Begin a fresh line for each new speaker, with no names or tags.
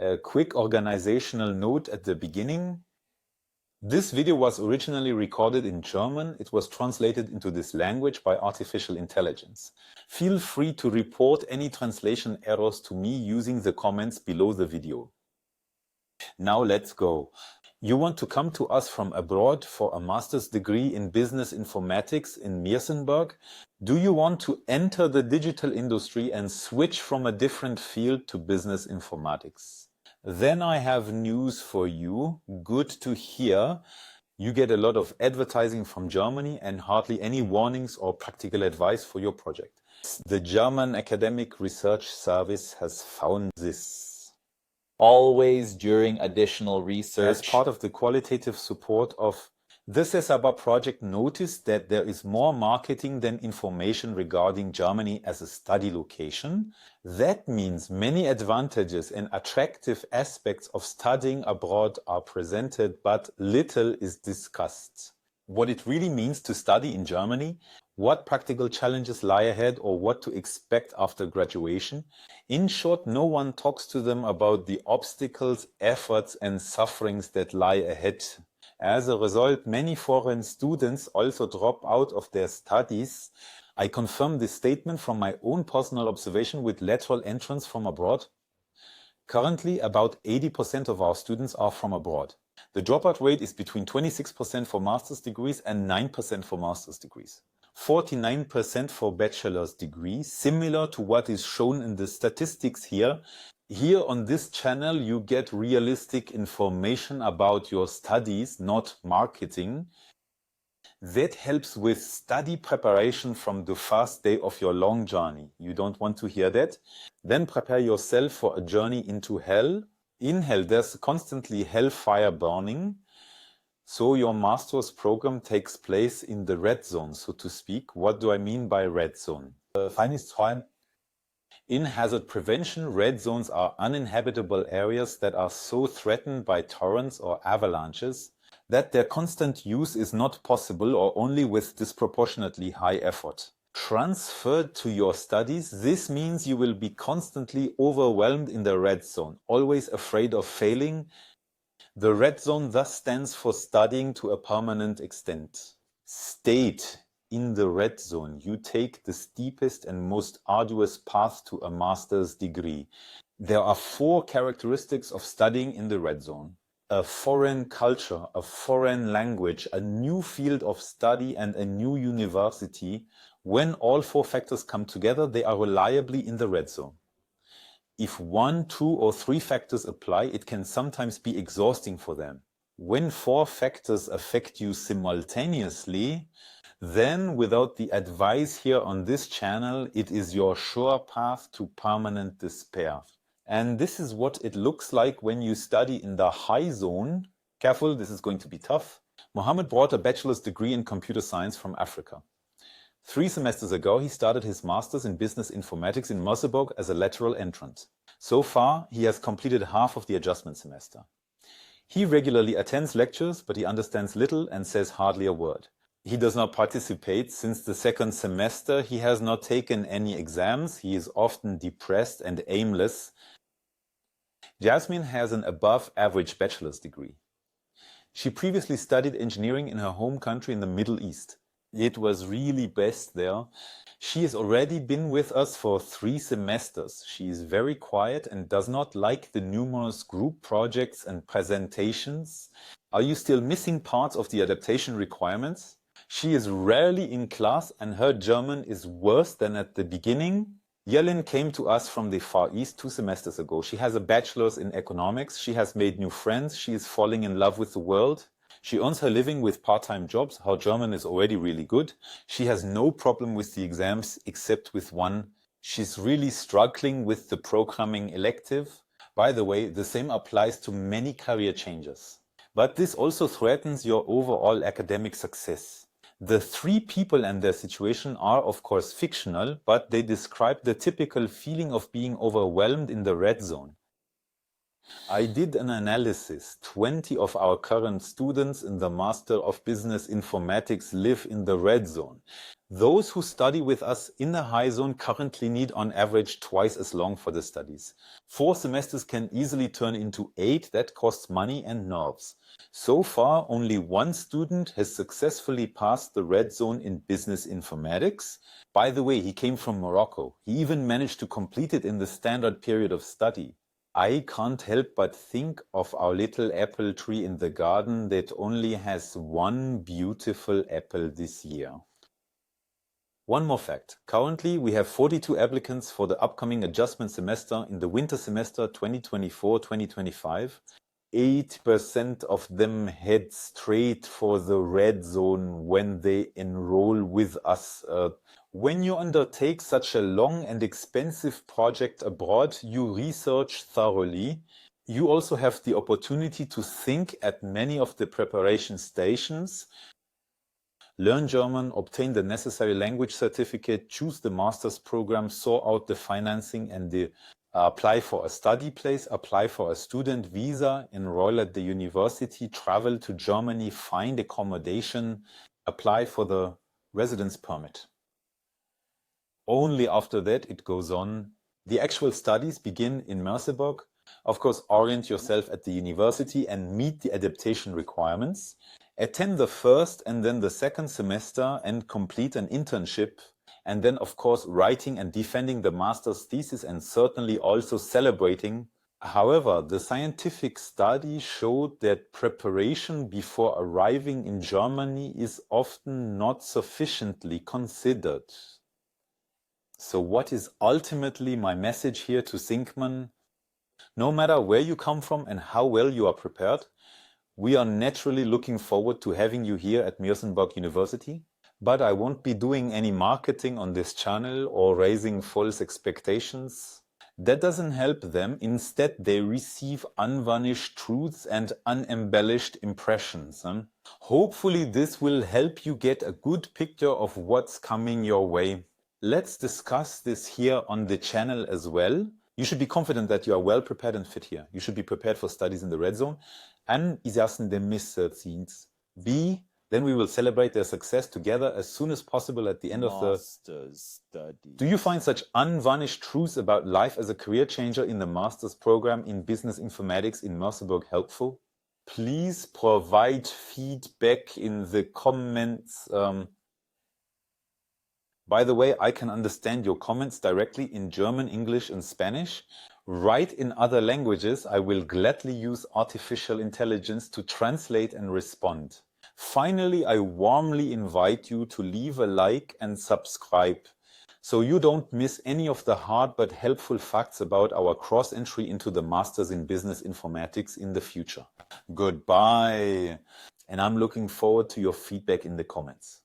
A quick organizational note at the beginning. This video was originally recorded in German. It was translated into this language by artificial intelligence. Feel free to report any translation errors to me using the comments below the video. Now let's go. You want to come to us from abroad for a master's degree in Business Informatics in Merseburg? Do you want to enter the digital industry and switch from a different field to Business Informatics? Then I have news for you. Good to hear. You get a lot of advertising from Germany and hardly any warnings or practical advice for your project. The German Academic Research Service has found this.
Always during additional research.
As part of the qualitative support of the CESABA project, noticed that there is more marketing than information regarding Germany as a study location. That means many advantages and attractive aspects of studying abroad are presented, but little is discussed. What it really means to study in Germany, what practical challenges lie ahead, or what to expect after graduation. In short, no one talks to them about the obstacles, efforts, and sufferings that lie ahead. As a result, many foreign students also drop out of their studies. I confirm this statement from my own personal observation with lateral entrants from abroad. Currently, about 80% of our students are from abroad. The dropout rate is between 26% for master's degrees and 9% for master's degrees. 49% for bachelor's degrees, similar to what is shown in the statistics here. Here on this channel you get realistic information about your studies, not marketing. That helps with study preparation from the first day of your long journey. You don't want to hear that? Then prepare yourself for a journey into hell. In hell there's constantly hellfire burning. So your master's program takes place in the red zone, so to speak. What do I mean by red zone? In hazard prevention, red zones are uninhabitable areas that are so threatened by torrents or avalanches that their constant use is not possible or only with disproportionately high effort. Transferred to your studies, this means you will be constantly overwhelmed in the red zone, always afraid of failing. The red zone thus stands for studying to a permanent extent. Stayed in the red zone, you take the steepest and most arduous path to a master's degree. There are 4 characteristics of studying in the red zone. A foreign culture, a foreign language, a new field of study, and a new university. When all 4 factors come together, they are reliably in the red zone. If 1, 2, or 3 factors apply, it can sometimes be exhausting for them. When 4 factors affect you simultaneously, then without the advice here on this channel, it is your sure path to permanent despair. And this is what it looks like when you study in the high zone. Careful, this is going to be tough. Mohammed brought a bachelor's degree in computer science from Africa. 3 semesters ago, he started his master's in Business Informatics in Merseburg as a lateral entrant. So far, he has completed half of the adjustment semester. He regularly attends lectures, but he understands little and says hardly a word. He does not participate since the 2nd semester. He has not taken any exams. He is often depressed and aimless. Jasmine has an above-average bachelor's degree. She previously studied engineering in her home country in the Middle East. It was really best there. She has already been with us for 3 semesters. She is very quiet and does not like the numerous group projects and presentations. Are you still missing parts of the adaptation requirements? She is rarely in class and her German is worse than at the beginning. Yelin came to us from the Far East 2 semesters ago. She has a bachelor's in economics. She has made new friends. She is falling in love with the world. She earns her living with part-time jobs. Her German is already really good. She has no problem with the exams except with one. She's really struggling with the programming elective. By the way, the same applies to many career changes. But this also threatens your overall academic success. The 3 people and their situation are of course fictional, but they describe the typical feeling of being overwhelmed in the red zone. I did an analysis. 20 of our current students in the Master of Business Informatics live in the red zone. Those who study with us in the high zone currently need on average twice as long for the studies. 4 semesters can easily turn into 8. That costs money and nerves. So far, only 1 student has successfully passed the red zone in Business Informatics. By the way, he came from Morocco. He even managed to complete it in the standard period of study. I can't help but think of our little apple tree in the garden that only has 1 beautiful apple this year. One more fact. Currently, we have 42 applicants for the upcoming adjustment semester in the winter semester 2024-2025. 80% of them head straight for the red zone when they enroll with us. When you undertake such a long and expensive project abroad, you research thoroughly. You also have the opportunity to think at many of the preparation stations. Learn German, obtain the necessary language certificate, choose the master's program, sort out the financing and apply for a study place, apply for a student visa, enroll at the university, travel to Germany, find accommodation, apply for the residence permit. Only after that it goes on. The actual studies begin in Merseburg. Of course, orient yourself at the university and meet the adaptation requirements. Attend the first and then the second semester and complete an internship. And then, of course, writing and defending the master's thesis and certainly also celebrating. However, the scientific study showed that preparation before arriving in Germany is often not sufficiently considered. So what is ultimately my message here to Sinkman? No matter where you come from and how well you are prepared, we are naturally looking forward to having you here at Merseburg University. But I won't be doing any marketing on this channel or raising false expectations. That doesn't help them. Instead, they receive unvarnished truths and unembellished impressions. Hopefully, this will help you get a good picture of what's coming your way. Let's discuss this here on the channel as well. You should be confident that you are well prepared and fit here. You should be prepared for studies in the red zone. And isassen the Messerzins. B, then we will celebrate their success together as soon as possible at the end of the
Master's studies.
Do you find such unvarnished truths about life as a career changer in the master's program in Business Informatics in Merseburg helpful? Please provide feedback in the comments. By the way, I can understand your comments directly in German, English, and Spanish. Write in other languages. I will gladly use artificial intelligence to translate and respond. Finally, I warmly invite you to leave a like and subscribe so you don't miss any of the hard but helpful facts about our cross-entry into the Masters in Business Informatics in the future. Goodbye, and I'm looking forward to your feedback in the comments.